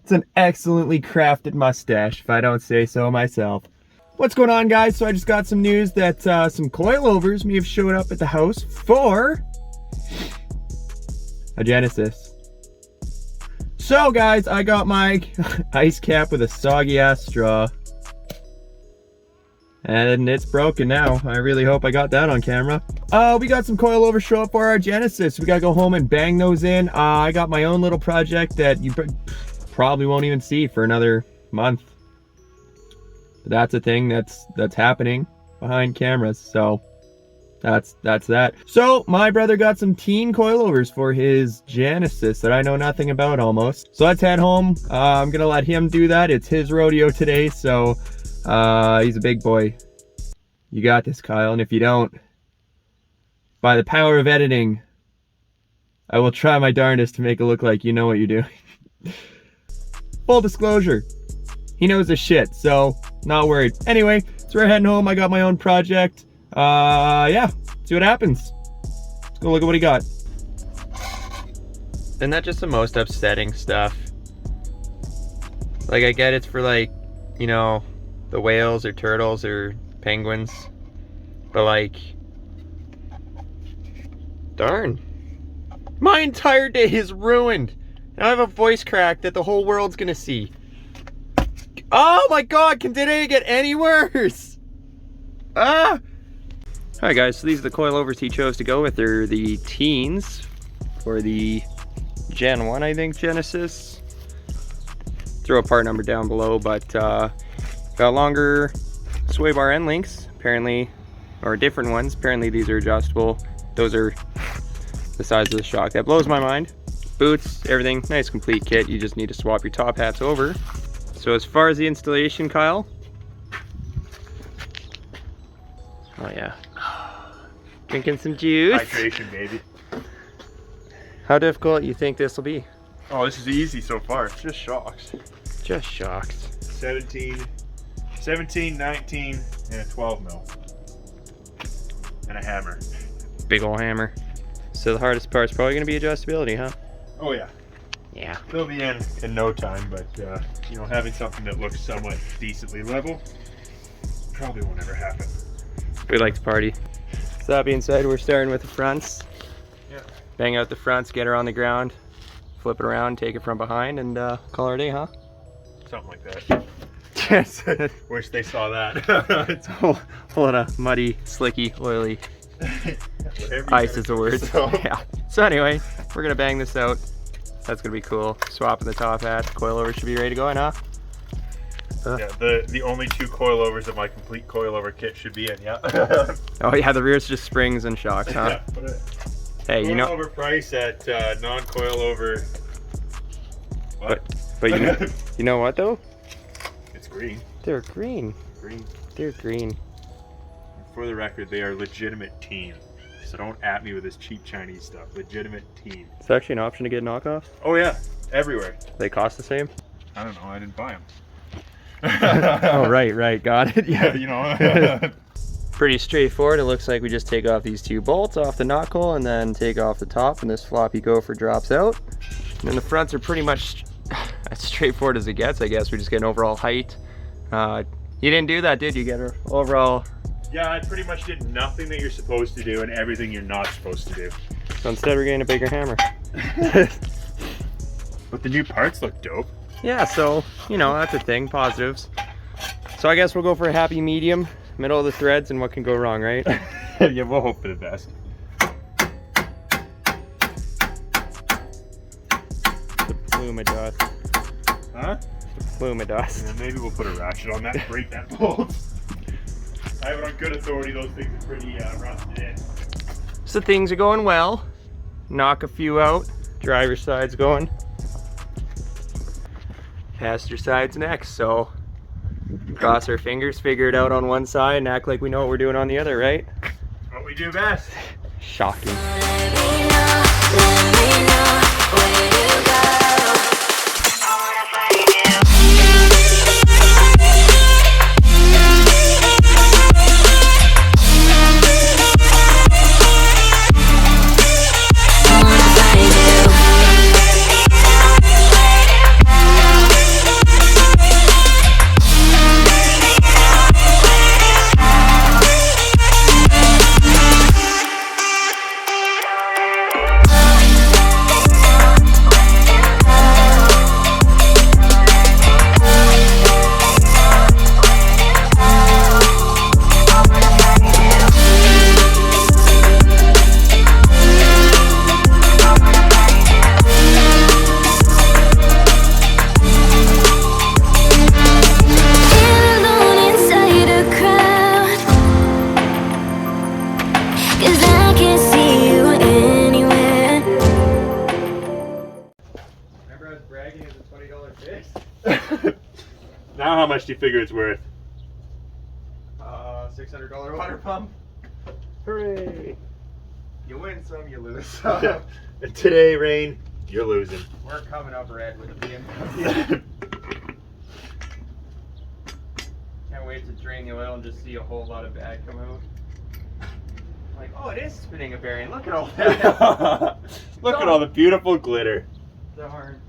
It's an excellently crafted mustache, if I don't say so myself. What's going on, guys? So I just got some news that some coilovers may have showed up at the house for a Genesis. So guys, I got my ice cap with a soggy ass straw. And it's broken now. I really hope I got that on camera. We got some coilovers show up for our Genesis. We gotta go home and bang those in. I got my own little project that you probably won't even see for another month. But that's a thing that's happening behind cameras. So that's that. So my brother got some Tein Coilovers for his Genesis that I know nothing about almost. So let's head home. I'm gonna let him do that. It's his rodeo today, so he's a big boy. You got this, Kyle. And if you don't, by the power of editing, I will try my darndest to make it look like you know what you're doing. Full disclosure, he knows his shit, so not worried. Anyway, so we're heading home. I got my own project. Yeah, see what happens. Let's go look at what he got. Isn't that just the most upsetting stuff? Like, I get it's for, like, you know, the whales or turtles or penguins, but like, darn, my entire day is ruined. Now I have a voice crack that the whole world's gonna see. Oh my god, can today get any worse? Alright guys, so these are the coilovers he chose to go with. They're the Teins for the Gen 1, I think, Genesis. Throw a part number down below, but got longer sway bar end links, apparently, or different ones. Apparently these are adjustable. Those are the size of the shock. That blows my mind. Boots, everything, nice complete kit. You just need to swap your top hats over. So as far as the installation, Kyle. Oh yeah. Drinking some juice. Hydration, baby. How difficult you think this will be? Oh, this is easy so far. It's just shocks. Just shocks. 17, 19, and a 12 mil. And a hammer. Big ol' hammer. So the hardest part's probably gonna be adjustability, huh? Oh yeah. Yeah. They'll be in no time, but you know, having something that looks somewhat decently level probably won't ever happen. We like to party. So that being said, we're starting with the fronts. Yeah. Bang out the fronts, get her on the ground, flip it around, take it from behind, and call her a day, huh? Something like that. Yes. Wish they saw that. It's a whole lot of muddy, slicky, oily ice is the word. So. Yeah. So anyway, we're gonna bang this out. That's gonna be cool. Swapping the top hat, coilover should be ready to go, huh? Yeah, the only two coilovers of my complete coilover kit should be in, yeah. Oh yeah, the rear's just springs and shocks, huh? Yeah, hey, you know. Coilover price at non-coilover. What? But you know what though? It's green. They're green. Green. They're green. For the record, they are legitimate Tein. So don't at me with this cheap Chinese stuff. Legitimate Tein. It's actually an option to get knockoffs. Oh yeah, everywhere. They cost the same? I don't know. I didn't buy them. Oh right, got it. Yeah, you know. Pretty straightforward. It looks like we just take off these two bolts off the knock hole and then take off the top, and this floppy gopher drops out. And then the fronts are pretty much as straightforward as it gets, I guess. We just get an overall height. You didn't do that, did you? Get her overall? Yeah, I pretty much did nothing that you're supposed to do and everything you're not supposed to do. So instead we're getting a bigger hammer. But the new parts look dope. Yeah, so, you know, that's a thing, positives. So I guess we'll go for a happy medium, middle of the threads, and what can go wrong, right? Yeah, we'll hope for the best. The plume of dust. Huh? The plume of dust. Yeah, maybe we'll put a ratchet on that and break that bolt. I have it on good authority, those things are pretty rusted in. So things are going well. Knock a few out. Driver's side's going. Passenger side's next, so cross our fingers, figure it out on one side, and act like we know what we're doing on the other, right? What we do best. Shocking. bragging is a $20 fix. Now how much do you figure it's worth? $600 water pump. Hooray! You win some, you lose some. And today, Rain, you're losing. We're coming up red with a BMW. Can't wait to drain the oil and just see a whole lot of bad come out. Like, oh, it is spinning a bearing. Look at all that. Look at all the beautiful glitter. Darn.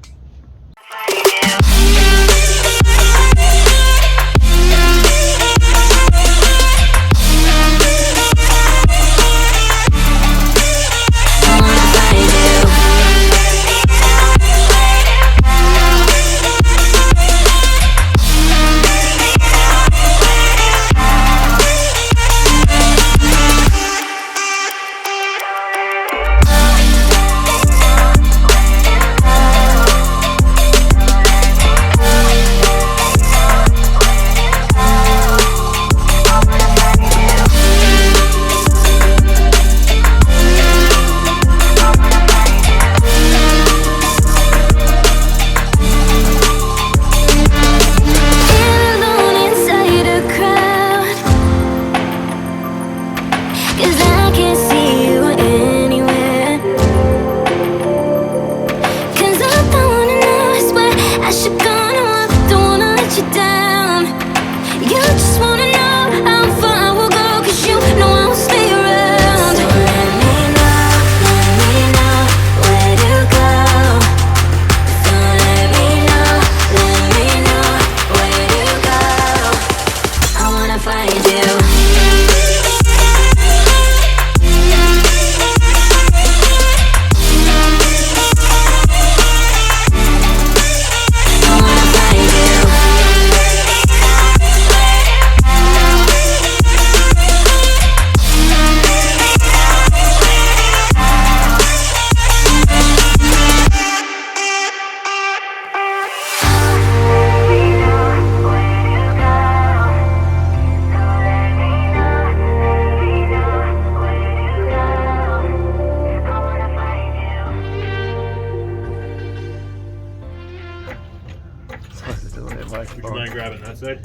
Would you mind grabbing that side?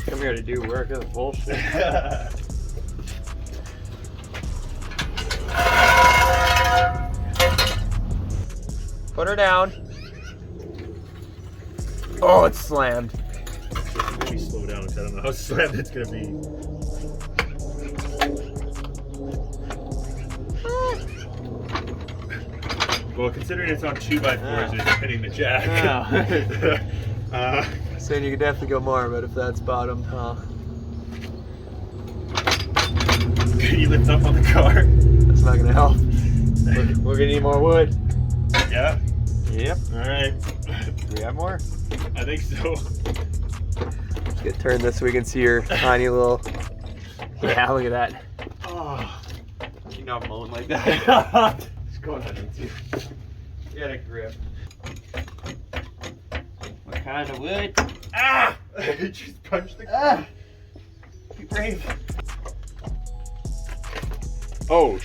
Come here to do work. That's bullshit. Put her down. Oh, it's slammed. Maybe slow down because I don't know how slammed it's gonna be. Well, considering it's on 2x4s, it's hitting the jack. Saying you could definitely go more, but if that's bottom, Can you lift up on the car? that's not gonna help. We're gonna need more wood. Yeah? Yep. Alright. Do we have more? I think so. Let's get turned this so we can see your tiny little. Yeah, look at that. Oh. You're not mowing like that. Just going on into. Get a grip. What kind of wood? Ah! I just punched the car. Be brave. Oh,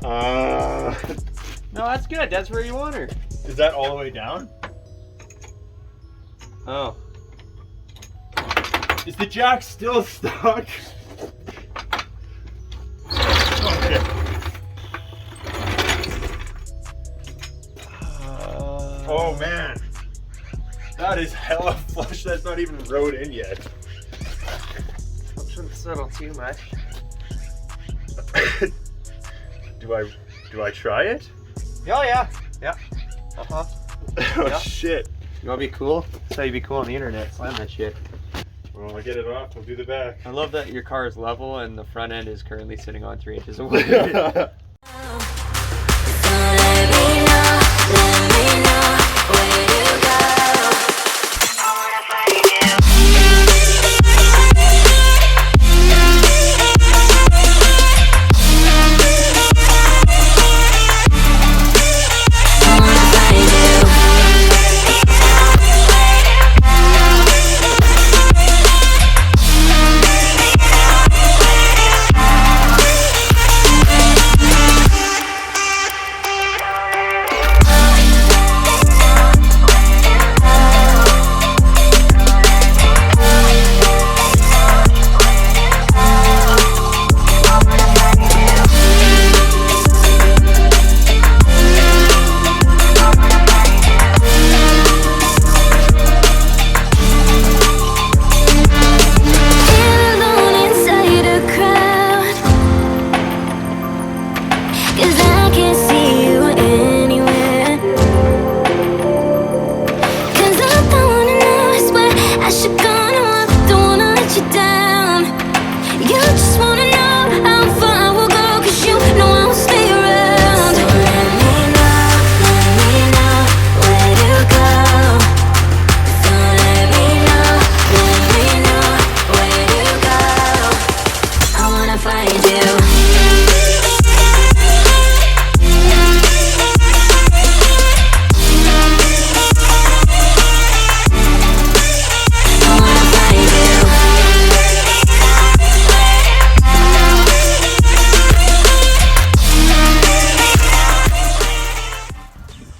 No, that's good. That's where you want her. Is that all the way down? Oh. Is the jack still stuck? Okay. Oh man. That is hella flush. That's not even rode in yet. Shouldn't settle too much. Do I try it? Oh yeah. Yeah. Uh-huh. Oh Yeah. shit. You wanna be cool? That's how you be cool on the internet. Slam that shit. Well, I get it off. I'll do the back. I love that your car is level and the front end is currently sitting on 3 inches of wood.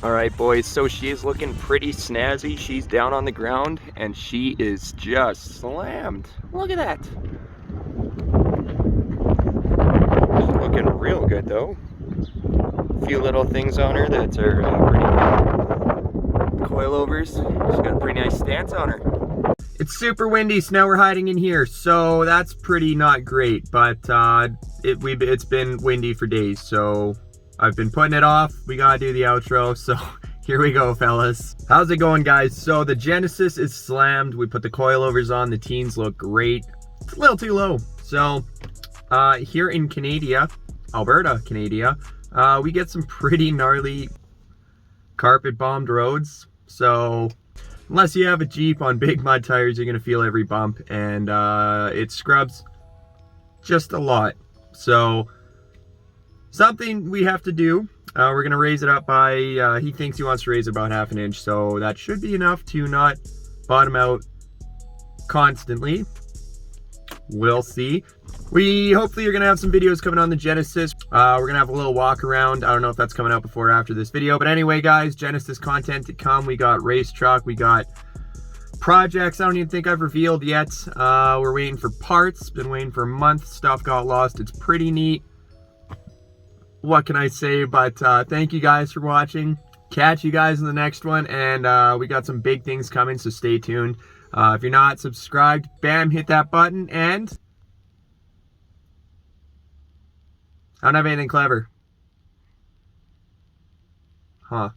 All right, boys, so she is looking pretty snazzy. She's down on the ground and she is just slammed. Look at that. She's looking real good though. A few little things on her that are pretty good. Coilovers. She's got a pretty nice stance on her. It's super windy, so now we're hiding in here. So that's pretty not great, but it's been windy for days, so I've been putting it off. We gotta do the outro, so here we go, fellas. How's it going, guys? So the Genesis is slammed. We put the coilovers on. The Teins look great. It's a little too low. So here in Alberta, Canada, we get some pretty gnarly carpet bombed roads. So unless you have a Jeep on big mud tires, you're gonna feel every bump, and it scrubs just a lot. So something we have to do. We're gonna raise it up by, he thinks he wants to raise it about 1/2 inch, so that should be enough to not bottom out constantly. We'll see. Hopefully you're gonna have some videos coming on the Genesis. We're gonna have a little walk around. I don't know if that's coming out before or after this video, but anyway, guys, Genesis content to come. We got race truck, we got projects I don't even think I've revealed yet. We're waiting for parts, been waiting for a month. Stuff got lost. It's pretty neat. What can I say? But thank you guys for watching. Catch you guys in the next one, and we got some big things coming, so stay tuned. If you're not subscribed, bam, hit that button. And I don't have anything clever. Huh.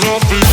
Nothing.